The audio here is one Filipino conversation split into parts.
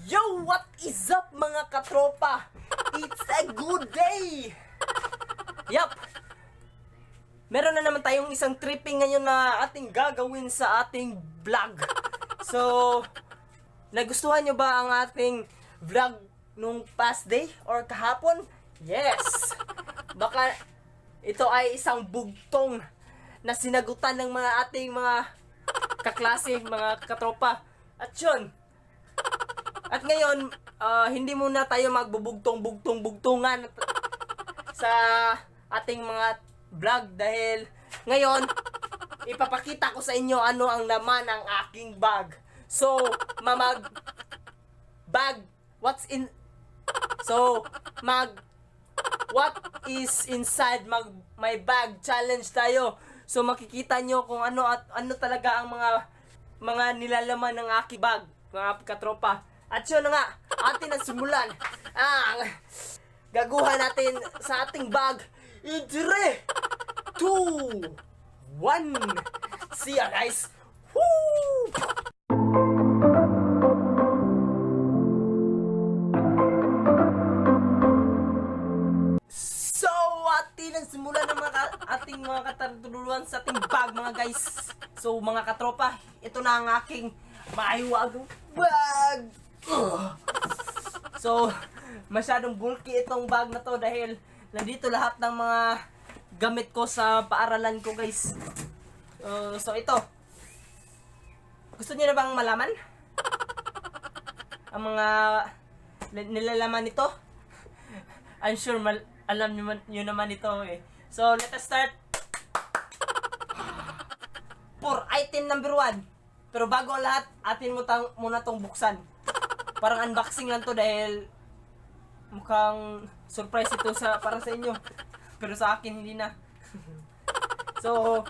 Yo! What is up mga katropa? It's a good day! Yup! Meron na naman tayong isang tripping ngayon na ating gagawin sa ating vlog. So, nagustuhan nyo ba ang ating vlog nung past day or kahapon? Yes! Baka ito ay isang bugtong na sinagutan ng mga ating mga kaklase, mga katropa. At yun, at ngayon, hindi muna tayo magbubugtong-bugtong-bugtungan sa ating mga vlog dahil ngayon, ipapakita ko sa inyo ano ang laman ng aking bag. So, what is inside my bag challenge tayo. So makikita nyo kung ano at ano talaga ang mga nilalaman ng aking bag, mga katropa. At yun na nga, atin ang simulan ang gaguhan natin sa ating bag in 3, 2, 1. See ya guys! Woo! So, atin ang simulan ng ating mga katartuluan sa ating bag mga guys. So mga katropa, ito na ang aking mahiwagang bag. So, masyadong bulky itong bag na to dahil nandito lahat ng mga gamit ko sa paaralan ko guys. So ito. Gusto niyo na bang malaman ang mga nilalaman nito? I'm sure alam niyo naman ito eh. So, let us start. For item number 1. Pero bago ang lahat, atin mo muna tong buksan. Parang unboxing lang to dahil mukhang surprise ito para sa inyo. Pero sa akin hindi na. So,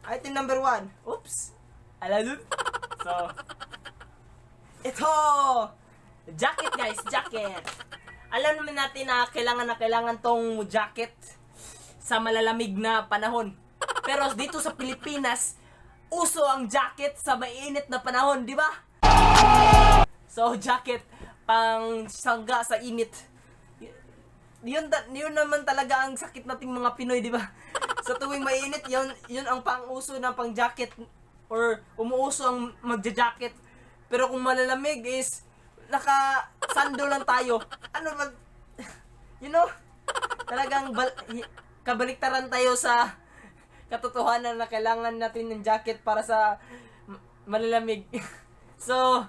item number 1. Oops. Alalun. So, ito. Jacket guys, jacket. Alam naman natin na kailangan tong jacket sa malalamig na panahon. Pero dito sa Pilipinas, uso ang jacket sa mainit na panahon, di ba? So, jacket pang sangga sa init. Yun naman talaga ang sakit nating mga Pinoy, di ba? Sa tuwing mainit, yun ang pang-uso ng pang-jacket or umuuso ang magja-jacket. Pero kung malalamig is naka-sando lang tayo. Ano ba? You know? Talagang kabaliktaran tayo sa katotohanan na kailangan natin ng jacket para sa malalamig. So,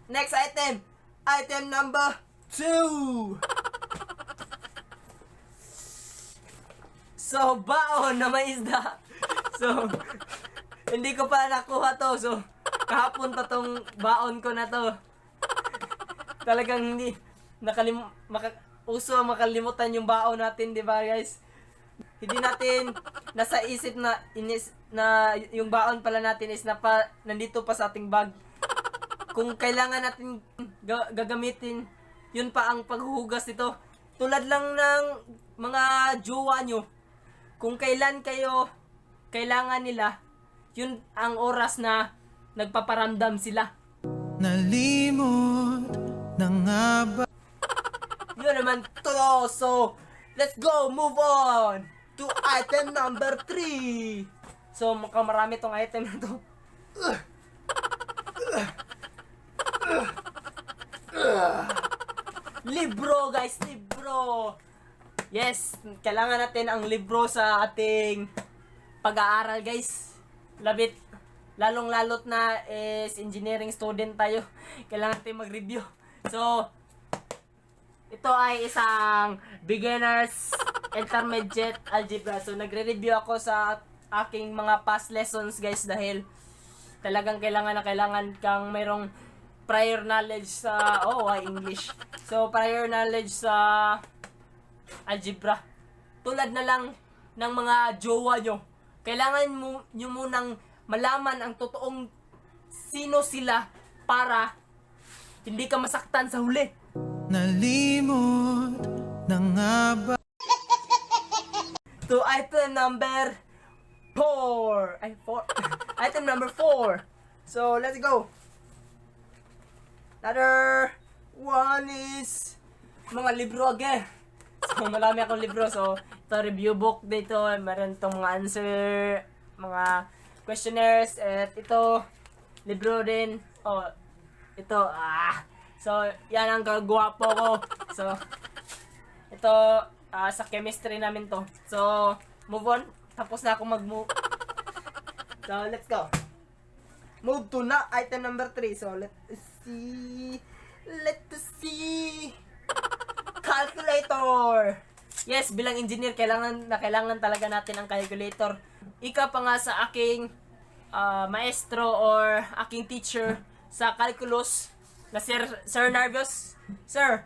next item. Item number 2. So, baon na may isda. So, hindi ko pa nakuha to. So, kahapon pa tong baon ko na to. Talagang hindi uso makalimutan yung baon natin, di ba guys? Hindi natin nasa isip na yung baon pala natin is nandito pa sa ating bag. Kung kailangan natin gagamitin, yun pa ang paghuhugas nito. Tulad lang ng mga jowa nyo. Kung kailan kayo kailangan nila, yun ang oras na nagpaparamdam sila. Nalimot na nga ba? Yun naman to. So, let's go, move on to item number 3. So, mukhang marami tong item na to. Libro guys, libro. Yes, kailangan natin ang libro sa ating pag-aaral guys. Lalong-lalot na is engineering student tayo. Kailangan natin mag-review. So, ito ay isang beginners intermediate algebra. So, nagre-review ako sa aking mga past lessons guys dahil talagang kailangan kang mayroong prior knowledge sa English. So, prior knowledge sa algebra. Tulad na lang ng mga jowa nyo. Kailangan nyo munang malaman ang totoong sino sila para hindi ka masaktan sa huli. Nalimot na nga ba? To item number 4. Item number 4. So, let's go. Another One is mga libro again. So, marami akong libro. So, ito review book dito. Meron itong mga answer, mga questionnaires. At ito, libro din. Oh, ito, So, yan ang kagwapo ko. So, ito, sa chemistry namin to. So, move on. Tapos na ako mag-move. So, let's go. Move to na item number 3. So, let's see. Calculator. Yes, bilang engineer, kailangan talaga natin ang calculator. Ika pa nga sa aking maestro or aking teacher sa calculus na Sir Narvios. Sir,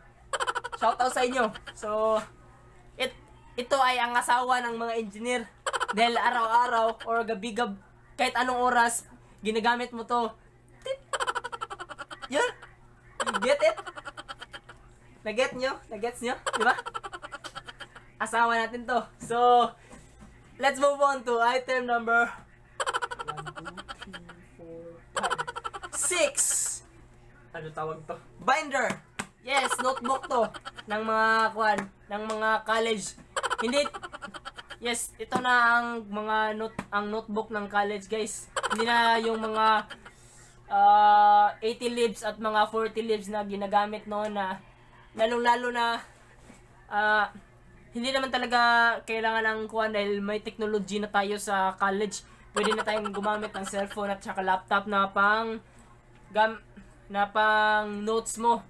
shout out sa inyo. So, ito ay ang asawa ng mga engineer. Dahil araw-araw or gabi-gab, kahit anong oras, ginagamit mo to. Yun. Get it? Nagets nyo? Di ba? Asawa natin to. So, let's move on to item number 6. Ano tawag to? Binder. Yes, notebook to ng mga ng mga college. Hindi. Yes, ito na ang mga notebook ng college, guys. Hindi na yung mga 80 leaves at mga 40 leaves na ginagamit noon na lalong-lalo na hindi naman talaga kailangan ng kuwan dahil may technology na tayo sa college. Pwede na tayong gumamit ng cellphone at saka laptop na pang notes mo.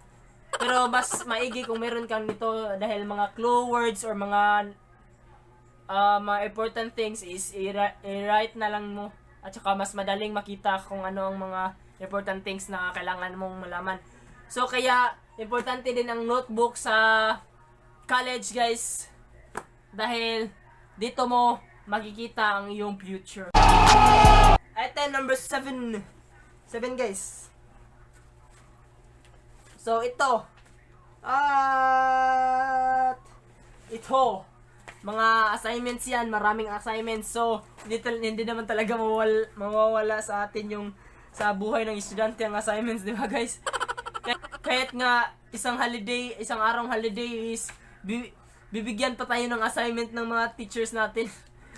Pero mas maigi kung meron kang nito dahil mga clue words or mga important things is i-write na lang mo at saka mas madaling makita kung ano ang mga important things na kailangan mong malaman. So kaya importante din ang notebook sa college, guys, dahil dito mo makikita ang iyong future. Item number 7, guys. So ito at ito mga assignments yan, maraming assignments. So hindi naman talaga mawawala sa atin yung sa buhay ng estudyante ang assignments, di ba, guys? Kahit nga isang arong holiday is bibigyan pa tayo ng assignment ng mga teachers natin.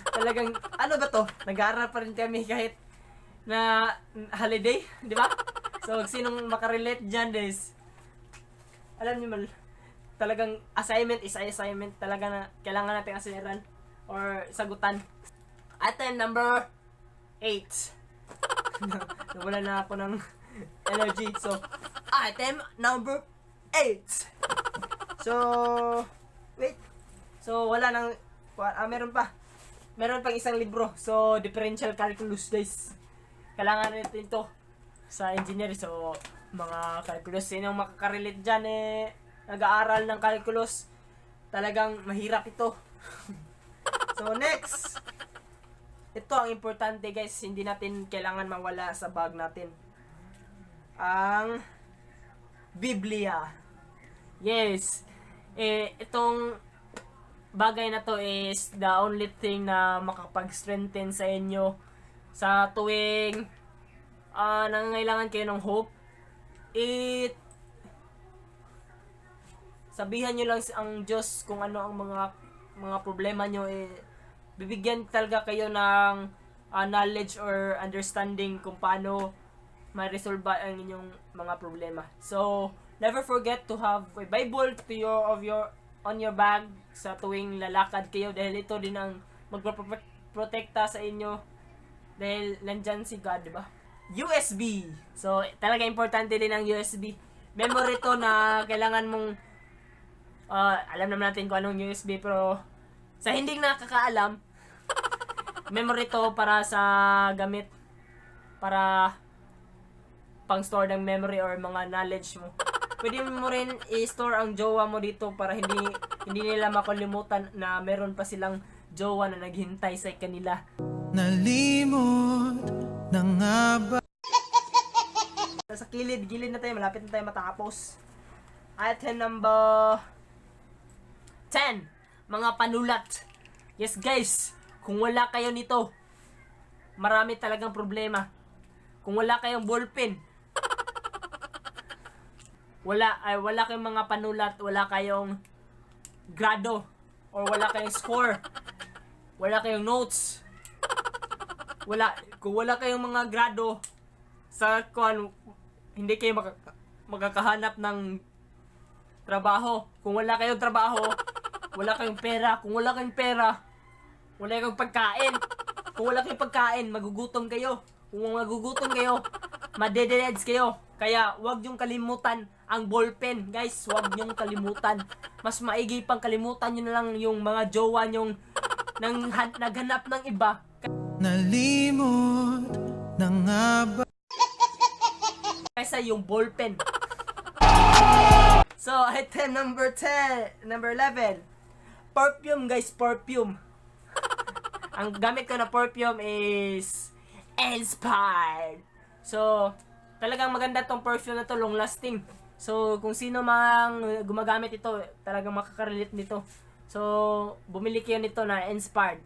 Talagang ano ba to? Nag-aaral pa rin kami kahit na holiday, di ba? So sinong makarelate dyan, guys? Alam niyo mal, talagang assignment is assignment talaga na kailangan natin asiran or sagutan. Item number 8. Nawala na ako ng energy. So, item number 8. So, wait. So, wala nang meron pa. Meron pang isang libro. So, differential calculus, guys. Kailangan natin ito sa engineering. So, mga calculus, sinong makakarelate dyan nag-aaral ng calculus, talagang mahirap ito. So next, ito ang importante, guys, hindi natin kailangan mawala sa bag natin, ang Biblia. Yes, itong bagay na to is the only thing na makapag-strengthen sa inyo sa tuwing nangangailangan kayo ng hope. Sabihan nyo lang ang Diyos kung ano ang mga problema nyo. Bibigyan talaga kayo ng knowledge or understanding kung paano ma-resolve ang inyong mga problema. So, never forget to have a Bible on your bag sa tuwing lalakad kayo dahil ito din ang magprotekta sa inyo dahil nandyan si God, di ba? USB. So, talaga importante din ang USB. Memory to na kailangan mong alam naman natin kung anong USB, pero sa hindi nakakaalam, memory to para sa gamit, para pang store ng memory or mga knowledge mo. Pwede mo rin i-store ang jowa mo dito para hindi nila makalimutan na meron pa silang jowa na naghintay sa kanila. Nalimot na nga ba? Sa gilid na tayo, malapit na tayo matapos. Item number 10, mga panulat. Yes, guys, kung wala kayo nito, marami talagang problema. Kung wala kayong ballpen, wala kayong mga panulat, wala kayong grado, or wala kayong score, wala kayong notes, kung wala kayong mga grado sa hindi kayo magkakahanap ng trabaho. Kung wala kayong trabaho, wala kayong pera. Kung wala kayong pera, wala kayong pagkain. Kung wala kayong pagkain, magugutom kayo. Kung magugutom kayo, madededs kayo. Kaya wag niyong kalimutan ang ballpen. Guys, wag niyong kalimutan. Mas maigi pang kalimutan niyo na lang yung mga jowa niyong naghanap ng iba. Nalimot na nga ba? Kaysa yung ballpen. So, item number 11. Perfume, guys, perfume. Ang gamit ko na perfume is Inspired. So, talagang maganda tong perfume na to, long lasting. So, kung sino mang gumagamit ito, talagang makakarelate nito. So, bumili kayo nito na Inspired.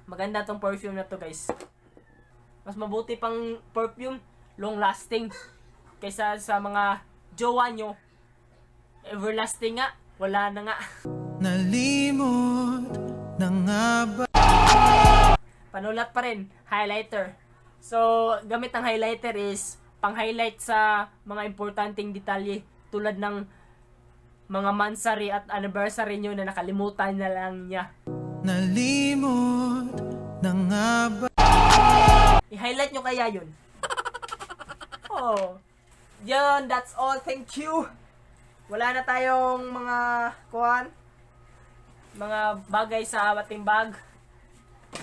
Maganda tong perfume na to, guys. Mas mabuti pang perfume, long lasting, kaysa sa mga jowa nyo. Everlasting nga, wala na nga. Nalimot na nga ba? Panulat pa rin, highlighter. So, gamit ng highlighter is pang-highlight sa mga importanteng detalye tulad ng mga mansary at anniversary nyo na nakalimutan na lang niya. Nalimot na nga ba? I-highlight nyo kaya yun. Oh, yun, that's all. Thank you. Wala na tayong mga bagay sa ating bag.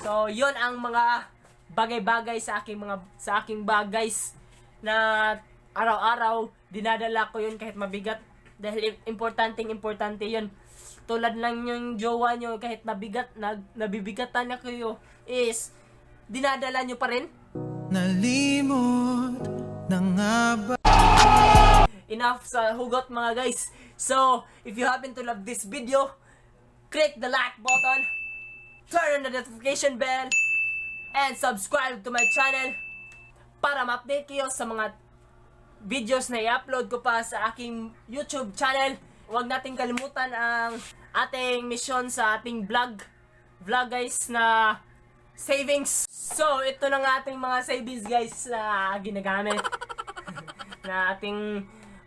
So, yun ang mga bagay-bagay sa aking bagays na araw-araw dinadala ko yun kahit mabigat, dahil importante yun. Tulad lang yung jowa nyo, kahit mabigat, nabibigatan na kayo, is dinadala nyo pa rin. Nalimot na nga ba? Enough sa hugot, mga guys. So, if you happen to love this video, click the like button, turn on the notification bell, and subscribe to my channel para ma-update kayo sa mga videos na i-upload ko pa sa aking YouTube channel. Huwag nating kalimutan ang ating mission sa ating vlog guys, na savings. So, ito na nga ating mga savings, guys, na ginagamit na ating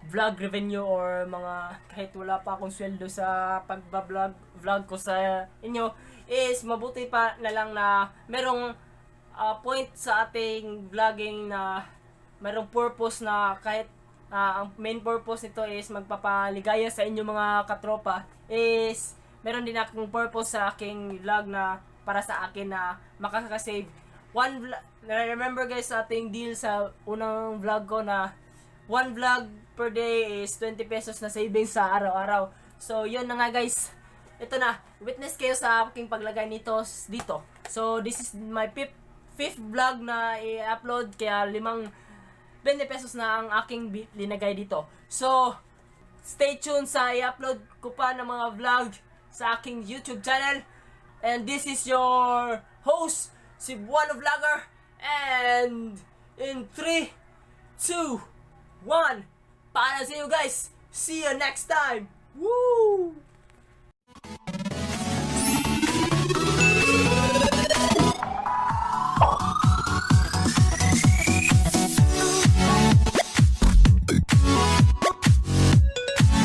vlog revenue, or mga kahit wala pa akong sweldo sa vlog ko sa inyo, is mabuti pa na lang na merong point sa ating vlogging, na merong purpose, na kahit ang main purpose nito is magpapaligaya sa inyo mga katropa, is meron din akong purpose sa aking vlog na para sa akin na makakasave. Remember, guys, sa ating deal sa unang vlog ko na 1 vlog per day is 20 pesos na savings sa araw-araw. So, yun na nga, guys. Ito na. Witness kayo sa aking paglagay nito dito. So, this is my fifth vlog na i-upload. Kaya 20 pesos na ang aking linagay dito. So, stay tuned sa i-upload ko pa ng mga vlog sa aking YouTube channel. And this is your host, Cebuano Vlogger. And in 3, 2, 1, para sa you guys. See you next time. Woo!